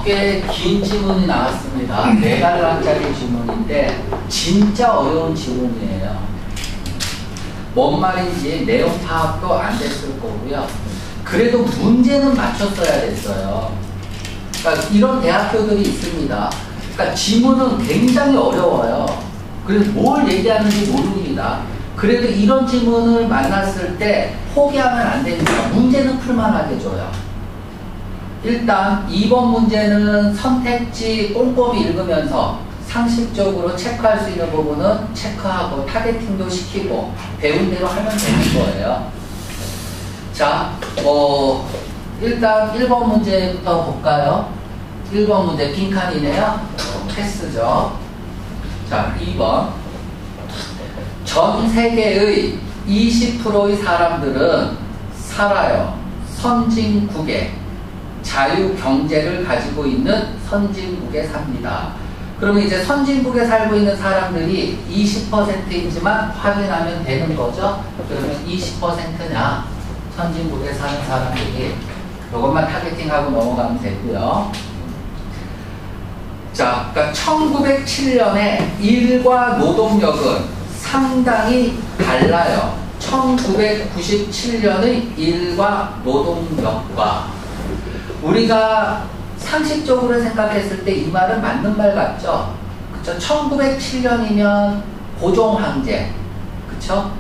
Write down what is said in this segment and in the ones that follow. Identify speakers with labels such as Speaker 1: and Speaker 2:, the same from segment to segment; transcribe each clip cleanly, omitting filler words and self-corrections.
Speaker 1: 꽤 긴 지문이 나왔습니다. 4달러짜리 지문인데 진짜 어려운 지문이에요. 뭔 말인지 내용 파악도 안 됐을 거고요. 그래도 문제는 맞췄어야 됐어요. 그러니까 이런 대학교들이 있습니다. 그러니까 지문은 굉장히 어려워요. 그래서 뭘 얘기하는지 모릅니다. 그래도 이런 지문을 만났을 때 포기하면 안 됩니다. 문제는 풀만하게 줘요. 일단 2번 문제는 선택지 꼼꼼히 읽으면서 상식적으로 체크할 수 있는 부분은 체크하고 타겟팅도 시키고 배운 대로 하면 되는 거예요. 자, 일단 1번 문제부터 볼까요? 1번 문제 빈칸이네요. 패스죠. 자, 2번. 전 세계의 20%의 사람들은 살아요. 선진국에 자유경제를 가지고 있는 선진국에 삽니다. 그러면 이제 선진국에 살고 있는 사람들이 20%이지만 확인하면 되는 거죠. 그러면 20%냐 선진국에 사는 사람들이 이것만 타겟팅하고 넘어가면 되고요. 자, 그러니까 1907년에 일과 노동력은 상당히 달라요. 1997년의 일과 노동력과 우리가 상식적으로 생각했을 때 이 말은 맞는 말 같죠? 그쵸? 1907년이면 고종황제, 그쵸?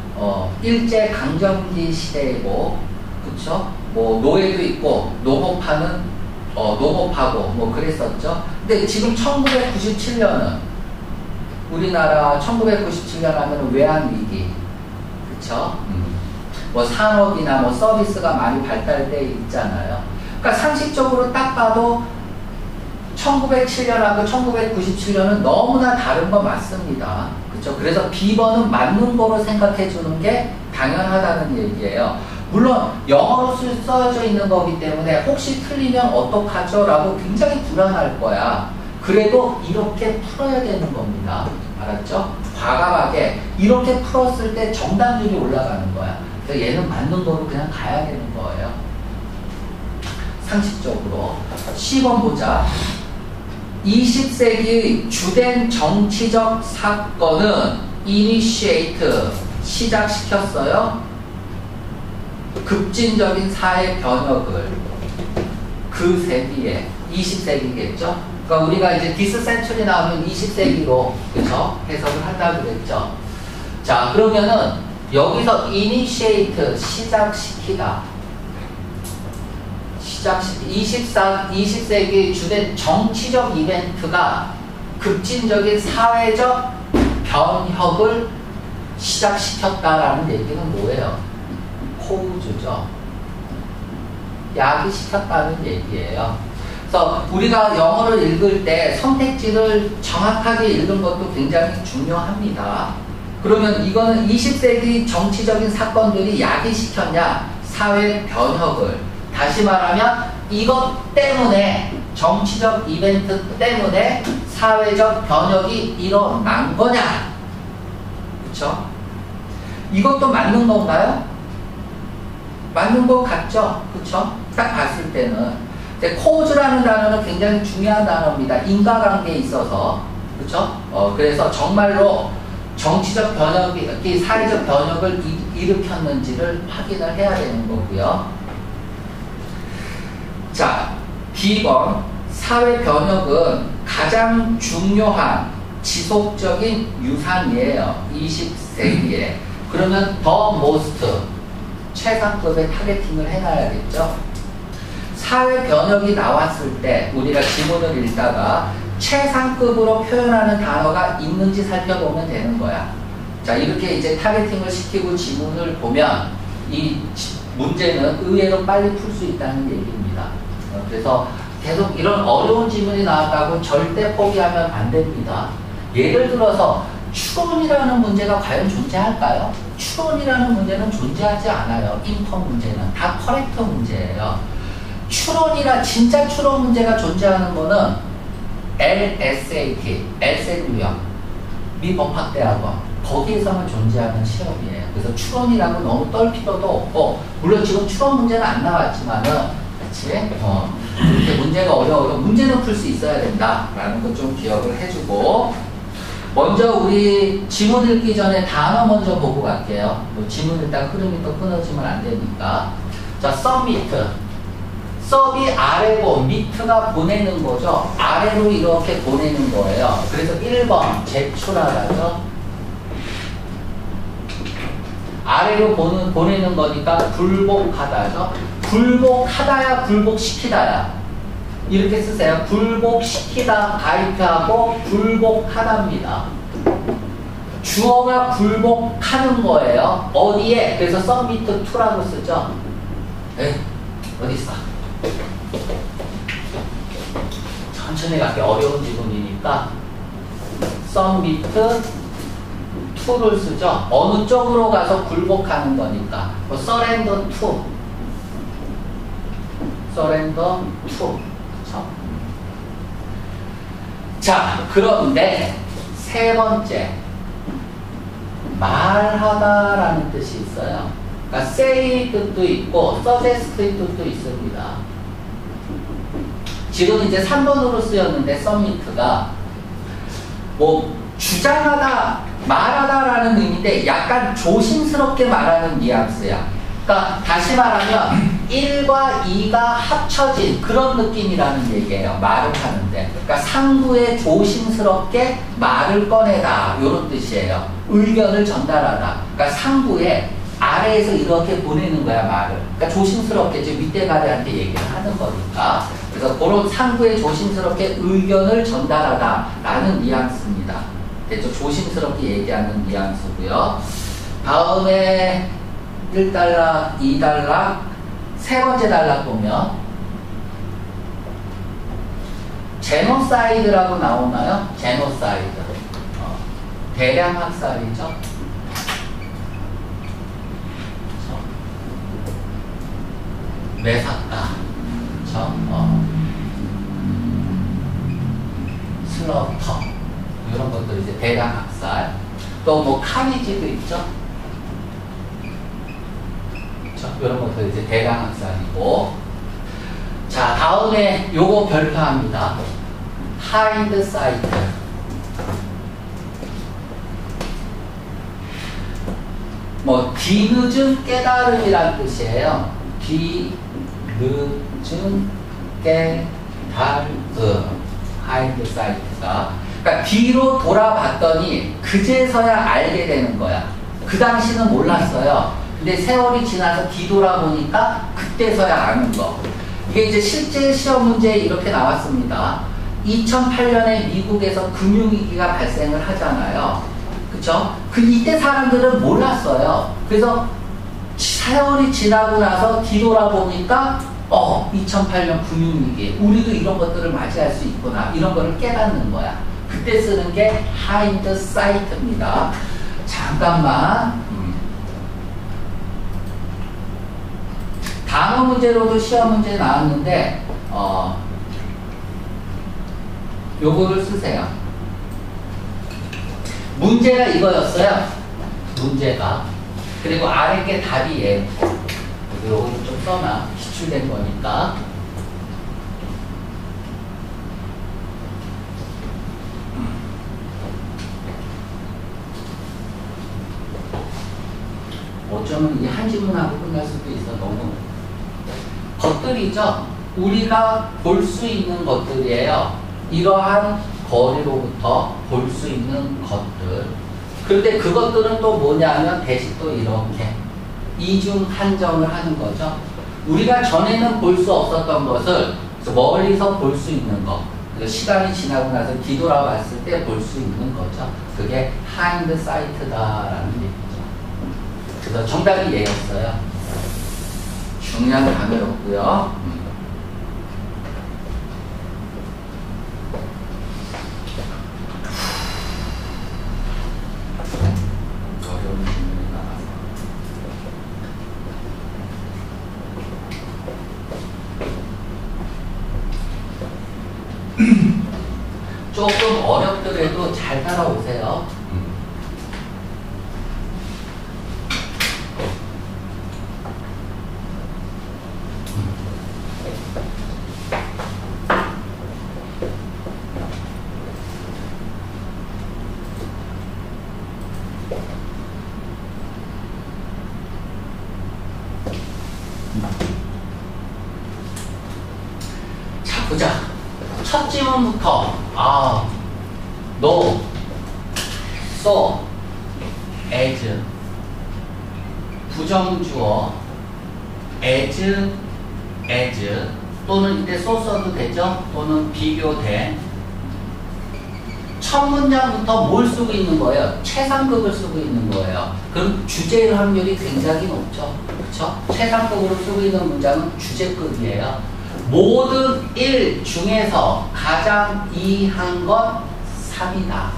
Speaker 1: 일제 강점기 시대이고, 그쵸? 뭐 노예도 있고 농업하는 농업하고 뭐 그랬었죠. 근데 지금 1997년은 우리나라 1997년 하면 외환위기, 그쵸? 뭐 산업이나 뭐 서비스가 많이 발달돼 있잖아요. 그러니까 상식적으로 딱 봐도 1907년하고 1997년은 너무나 다른 거 맞습니다. 그쵸? 그래서 B번은 맞는 거로 생각해 주는 게 당연하다는 얘기예요. 물론 영어로 써져 있는 거기 때문에 혹시 틀리면 어떡하죠? 라고 굉장히 불안할 거야. 그래도 이렇게 풀어야 되는 겁니다. 알았죠? 과감하게 이렇게 풀었을 때 정답률이 올라가는 거야. 그래서 얘는 맞는 거로 그냥 가야 되는 거예요. 상식적으로. 10번 보자. 20세기의 주된 정치적 사건은 initiate, 시작시켰어요. 급진적인 사회 변혁을 그 세기에 20세기겠죠. 그러니까 우리가 이제 this century 나오면 20세기로 그쵸? 해석을 한다고 그랬죠. 자, 그러면은 여기서 initiate, 시작시키다. 20세기 주된 정치적 이벤트가 급진적인 사회적 변혁을 시작시켰다라는 얘기는 뭐예요? 코우즈죠. 야기시켰다는 얘기예요. 그래서 우리가 영어를 읽을 때 선택지를 정확하게 읽는 것도 굉장히 중요합니다. 그러면 이거는 20세기 정치적인 사건들이 야기시켰냐? 사회 변혁을. 다시 말하면 이것 때문에 정치적 이벤트 때문에 사회적 변혁이 일어난 거냐? 그쵸? 이것도 맞는 건가요? 맞는 것 같죠? 그쵸? 딱 봤을 때는. 코즈라는 단어는 굉장히 중요한 단어입니다. 인과관계에 있어서. 그쵸? 그래서 정말로 정치적 변혁이, 사회적 변혁을 일으켰는지를 확인을 해야 되는 거고요. 자, B번. 사회 변혁은 가장 중요한 지속적인 유산이에요. 20세기에. 그러면 the most, 최상급의 타겟팅을 해놔야겠죠. 사회 변혁이 나왔을 때 우리가 지문을 읽다가 최상급으로 표현하는 단어가 있는지 살펴보면 되는 거야. 자, 이렇게 이제 타겟팅을 시키고 지문을 보면 이 문제는 의외로 빨리 풀 수 있다는 얘기입니다. 그래서 계속 이런 어려운 지문이 나왔다고 절대 포기하면 안 됩니다. 예를 들어서 추론이라는 문제가 과연 존재할까요? 추론이라는 문제는 존재하지 않아요. 인턴 문제는 다 커렉터 문제예요. 추론이라 진짜 추론 문제가 존재하는 거는 LSAT, LSAT요. 미 법학대학원 거기에서만 존재하는 시험이에요. 그래서 추론이라고 너무 떨 필요도 없고, 물론 지금 추론 문제는 안 나왔지만은, 그치? 이렇게 문제가 어려워도 문제는 풀 수 있어야 된다라는 것 좀 기억을 해주고, 먼저 우리 지문 읽기 전에 단어 먼저 보고 갈게요. 뭐 지문 읽다가 흐름이 또 끊어지면 안 되니까. 자, submit. sub이 아래고 밑가 보내는 거죠. 아래로 이렇게 보내는 거예요. 그래서 1번 제출하라죠. 아래로 보내는 거니까 굴복하다죠. 굴복하다야 굴복시키다야. 이렇게 쓰세요. 굴복시키다 가입하고 굴복하다입니다. 주어가 굴복하는 거예요. 어디에? 그래서 submit to라고 쓰죠. 어디 있어? 천천히 갈게. 어려운 지문이니까 submit to를 쓰죠. 어느 쪽으로 가서 굴복하는 거니까. surrender to. surrender to. 그렇죠? 자, 그런데 세 번째, 말하다라는 뜻이 있어요. 그러니까 say 뜻도 있고 suggest 뜻도 있습니다. 지금 이제 3번으로 쓰였는데 submit가 뭐 주장하다, 말하다라는 의미인데 약간 조심스럽게 말하는 뉘앙스야. 그러니까 다시 말하면 1과 2가 합쳐진 그런 느낌이라는 얘기예요. 말을 하는데. 그러니까 상부에 조심스럽게 말을 꺼내다 이런 뜻이에요. 의견을 전달하다. 그러니까 상부에 아래에서 이렇게 보내는 거야, 말을. 그러니까 조심스럽게 이제 윗대가리한테 얘기를 하는 거니까. 그래서 그런 상부에 조심스럽게 의견을 전달하다 라는 뉘앙스입니다. 대충 조심스럽게 얘기하는 뉘앙스고요. 다음에 1단락, 2단락, 세 번째 단락 보면 제노사이드라고 나오나요? 제노사이드. 대량 학살이죠. 매사다. 그렇죠? 슬러터. 이런 것들 이제 대량 학살. 또 뭐 카니지도 있죠. 이런 것들 이제 대량 학살이고. 자, 다음에 요거 별표합니다. 하인드사이트. 뭐 뒤늦은 깨달음이란 뜻이에요. 뒤늦은 깨달음. 하인드사이트가. 그러니까 뒤로 돌아봤더니 그제서야 알게 되는 거야. 그 당시는 몰랐어요. 근데 세월이 지나서 뒤돌아보니까 그때서야 아는 거. 이게 이제 실제 시험 문제에 이렇게 나왔습니다. 2008년에 미국에서 금융위기가 발생을 하잖아요. 그쵸? 이때 사람들은 몰랐어요. 그래서 세월이 지나고 나서 뒤돌아보니까 2008년 금융위기. 우리도 이런 것들을 맞이할 수 있구나. 이런 거를 깨닫는 거야. 그때 쓰는 게 hindsight입니다. 잠깐만. 단어 문제로도 시험 문제 나왔는데 요거를 쓰세요. 문제가 이거였어요. 문제가. 그리고 아래 게 답이에요. 요거를 좀 써놔. 기출된 거니까. 어쩌면 이 한 질문하고 끝날 수도 있어. 너무 것들이죠. 우리가 볼 수 있는 것들이에요. 이러한 거리로부터 볼 수 있는 것들. 그런데 그것들은 또 뭐냐면 대신 또 이렇게 이중 한정을 하는 거죠. 우리가 전에는 볼 수 없었던 것을 멀리서 볼 수 있는 것. 시간이 지나고 나서 뒤돌아봤을 때 볼 수 있는 거죠. 그게 hindsight다라는 얘기죠. 그래서 정답이 얘였어요. 중요한 단어였고요. 어려운 질문이 나와서. 조금 어렵더라도 잘 따라오세요. 보자. 첫 지문부터 no, so, as 부정주어 as 또는 이때 so 써도 되죠? 또는 비교된 첫 문장부터 뭘 쓰고 있는 거예요? 최상급을 쓰고 있는 거예요. 그럼 주제일 확률이 굉장히 높죠. 그렇죠? 최상급으로 쓰고 있는 문장은 주제급이에요. 모든 일 중에서 가장 이한 건 3이다.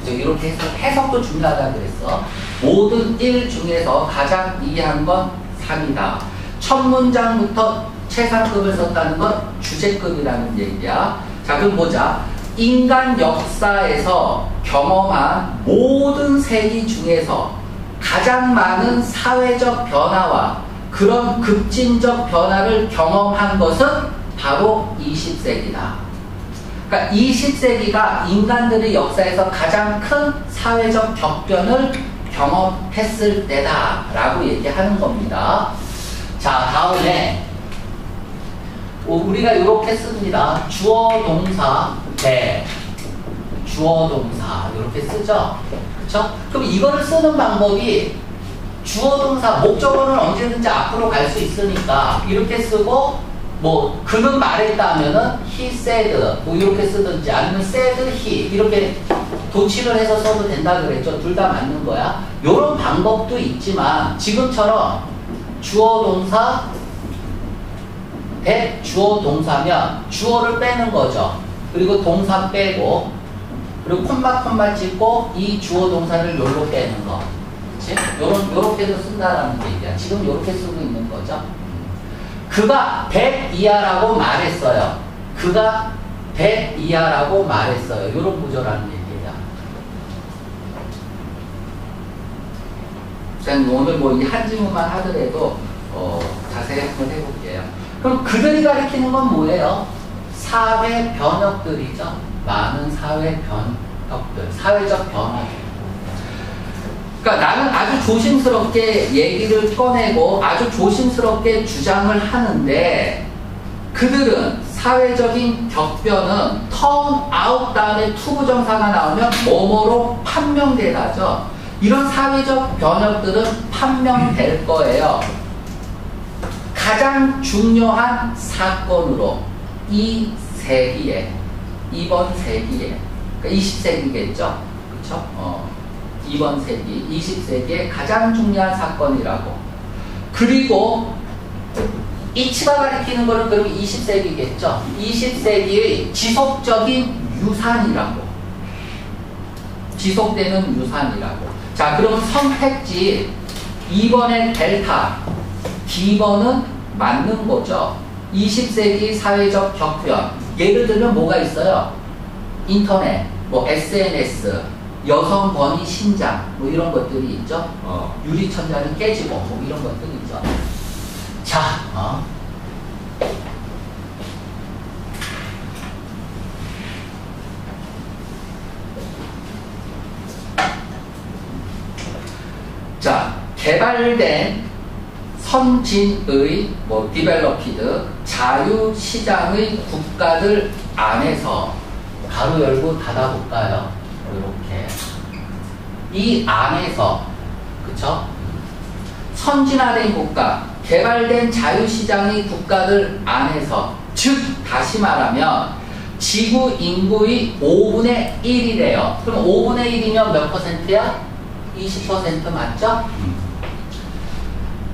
Speaker 1: 이렇게 해서 해석도 중요하다 그랬어. 모든 일 중에서 가장 이한 건 3이다. 첫 문장부터 최상급을 썼다는 건 주제급이라는 얘기야. 자, 그럼 보자. 인간 역사에서 경험한 모든 세기 중에서 가장 많은 사회적 변화와 그런 급진적 변화를 경험한 것은 바로 20세기다. 그러니까 20세기가 인간들의 역사에서 가장 큰 사회적 격변을 경험했을 때다라고 얘기하는 겁니다. 자, 다음에 우리가 이렇게 씁니다. 주어 동사 대 주어 동사 이렇게 쓰죠. 그렇죠? 그럼 이거를 쓰는 방법이 주어 동사 목적어는 언제든지 앞으로 갈 수 있으니까 이렇게 쓰고 뭐 그는 말했다면은 he said 뭐 이렇게 쓰든지 아니면 said he 이렇게 도치를 해서 써도 된다 그랬죠. 둘 다 맞는 거야. 요런 방법도 있지만 지금처럼 주어 동사 대 주어 동사면 주어를 빼는 거죠. 그리고 동사 빼고 그리고 콤마 찍고 이 주어 동사를 요로 빼는 거. 그치? 요렇게도 쓴다라는 얘기야. 지금 요렇게 쓰고 있는 거죠. 그가 100 이하라고 말했어요. 그가 100 이하라고 말했어요. 요런 구조라는 얘기야. 일단 오늘 뭐 이 한 지문만 하더라도 자세히 한번 해볼게요. 그럼 그들이 가리키는 건 뭐예요? 사회 변혁들이죠. 많은 사회 변혁들, 사회적 변화들. 그러니까 나는 아주 조심스럽게 얘기를 꺼내고 아주 조심스럽게 주장을 하는데 그들은 사회적인 격변은 turn out 다음에 to 부정사가 나오면 뭐뭐로 판명되다죠. 이런 사회적 변혁들은 판명될 거예요. 가장 중요한 사건으로 이 세기에, 이번 세기에, 그러니까 20세기겠죠? 그렇죠? 이번 세기, 20세기의 가장 중요한 사건이라고. 그리고 이치가 가리키는 거는 그럼 20세기겠죠? 20세기의 지속적인 유산이라고. 지속되는 유산이라고. 자, 그럼 선택지 2번의 델타, D번은 맞는 거죠. 20세기 사회적 격변. 예를 들면 뭐가 있어요? 인터넷, 뭐 SNS, 여성 권위 신장, 뭐 이런 것들이 있죠. 유리천장이 깨지고, 뭐 이런 것들이 있죠. 자, 자, 개발된 선진의 뭐 디벨로피드 자유시장의 국가들 안에서 가로 열고 닫아 볼까요? 이렇게 이 안에서 그쵸? 선진화된 국가, 개발된 자유시장의 국가들 안에서 즉 다시 말하면 지구 인구의 5분의 1이래요. 그럼 5분의 1이면 몇 퍼센트야? 20% 맞죠?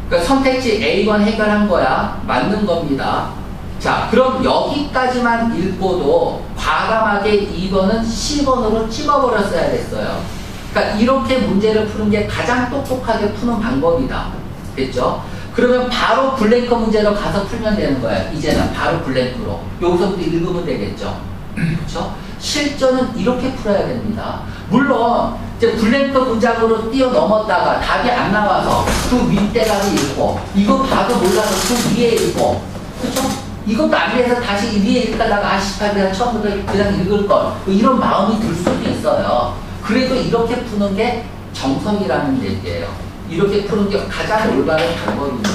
Speaker 1: 그러니까 선택지 A번 해결한 거야. 맞는 겁니다. 자, 그럼 여기까지만 읽고도 과감하게 2번은 C번으로 찍어버렸어야 됐어요. 그러니까 이렇게 문제를 푸는 게 가장 똑똑하게 푸는 방법이다. 됐죠? 그러면 바로 블랭크 문제로 가서 풀면 되는 거예요. 이제는 바로 블랭크로. 여기서부터 읽으면 되겠죠? 그렇죠? 실전은 이렇게 풀어야 됩니다. 물론 이제 블랭크 문장으로 뛰어넘었다가 답이 안 나와서 그 윗대가를 읽고 이거 봐도 몰라서 그 위에 읽고 그렇죠? 이것도 안 돼서 다시 위에 읽다가 아쉽다 그냥 처음부터 그냥 읽을 걸 뭐 이런 마음이 들 수도 있어요. 그래도 이렇게 푸는 게 정석이라는 얘기예요. 이렇게 푸는 게 가장 올바른 방법입니다.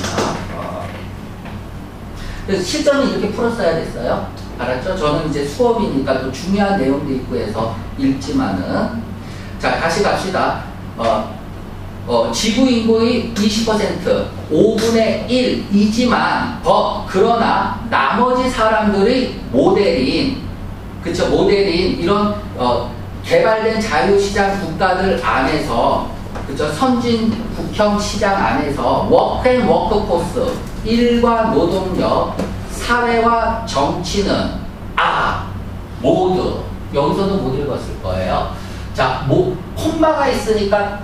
Speaker 1: 그래서 실전은 이렇게 풀었어야 됐어요. 알았죠? 저는 이제 수업이니까 또 중요한 내용도 있고 해서 읽지만은. 자, 다시 갑시다. 지구 인구의 20%, 5분의 1이지만, 그러나 나머지 사람들의 모델인, 그쵸, 모델인 이런, 개발된 자유시장 국가들 안에서, 그쵸, 선진 국형 시장 안에서 워크앤 워크포스, 일과 노동력, 사회와 정치는, 모두, 여기서도 못 읽었을 거예요. 자, 콤마가 있으니까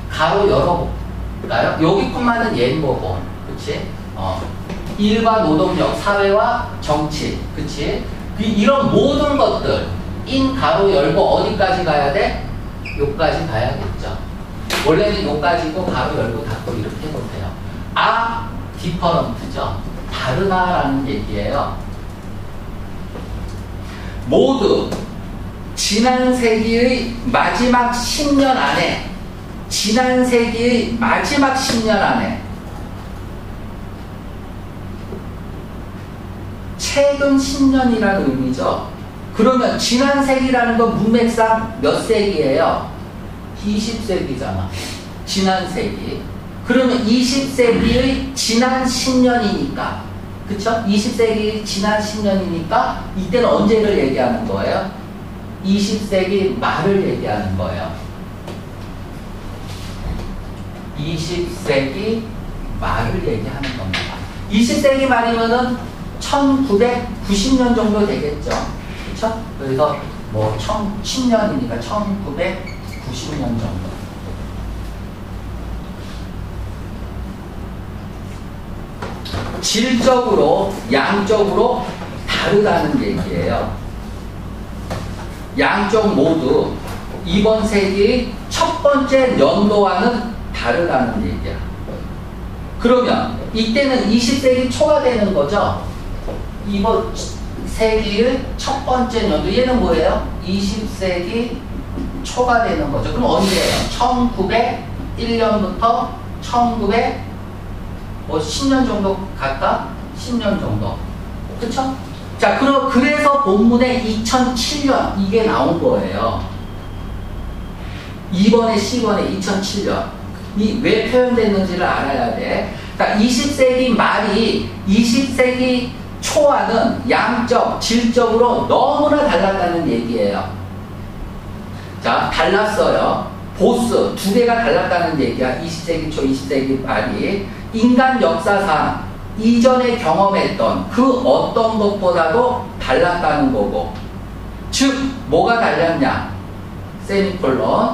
Speaker 1: 가로 열어볼까요? 여기 콤마는 옛모고, 그치? 일과 노동력, 사회와 정치, 그치? 이런 모든 것들, 인 가로 열고 어디까지 가야 돼? 요까지 가야겠죠. 원래는 요까지고 가로 열고 닫고 이렇게 해보세요. 디퍼런트죠. 다르다라는 얘기예요. 모두 지난 세기의 마지막 10년 안에, 지난 세기의 마지막 10년 안에, 최근 10년이라는 의미죠. 그러면 지난 세기라는 건 문맥상 몇 세기예요? 20세기잖아. 지난 세기. 그러면 20세기의 지난 10년이니까, 그쵸? 20세기 지난 10년이니까 이때는 언제를 얘기하는 거예요? 20세기 말을 얘기하는 거예요. 20세기 말을 얘기하는 겁니다. 20세기 말이면은 1990년 정도 되겠죠. 그쵸? 그래서 뭐 1000년이니까 1990년 정도. 질적으로, 양적으로 다르다는 얘기예요. 양쪽 모두 이번 세기의 첫 번째 연도와는 다르다는 얘기야. 그러면 이때는 20세기 초가 되는 거죠. 이번 세기의 첫 번째 연도, 얘는 뭐예요? 20세기 초가 되는 거죠. 그럼 언제예요? 1901년부터 10년 정도 갈까? 10년 정도. 그쵸? 자, 그래서 본문에 2007년 이게 나온 거예요. 2번에 C번에 2007년. 이 왜 표현됐는지를 알아야 돼. 그러니까 20세기 말이 20세기 초와는 양적, 질적으로 너무나 달랐다는 얘기예요. 자, 달랐어요. 보스 두 개가 달랐다는 얘기야. 20세기 초, 20세기 말이. 인간 역사상 이전에 경험했던 그 어떤 것보다도 달랐다는 거고. 즉, 뭐가 달랐냐? 세미콜론.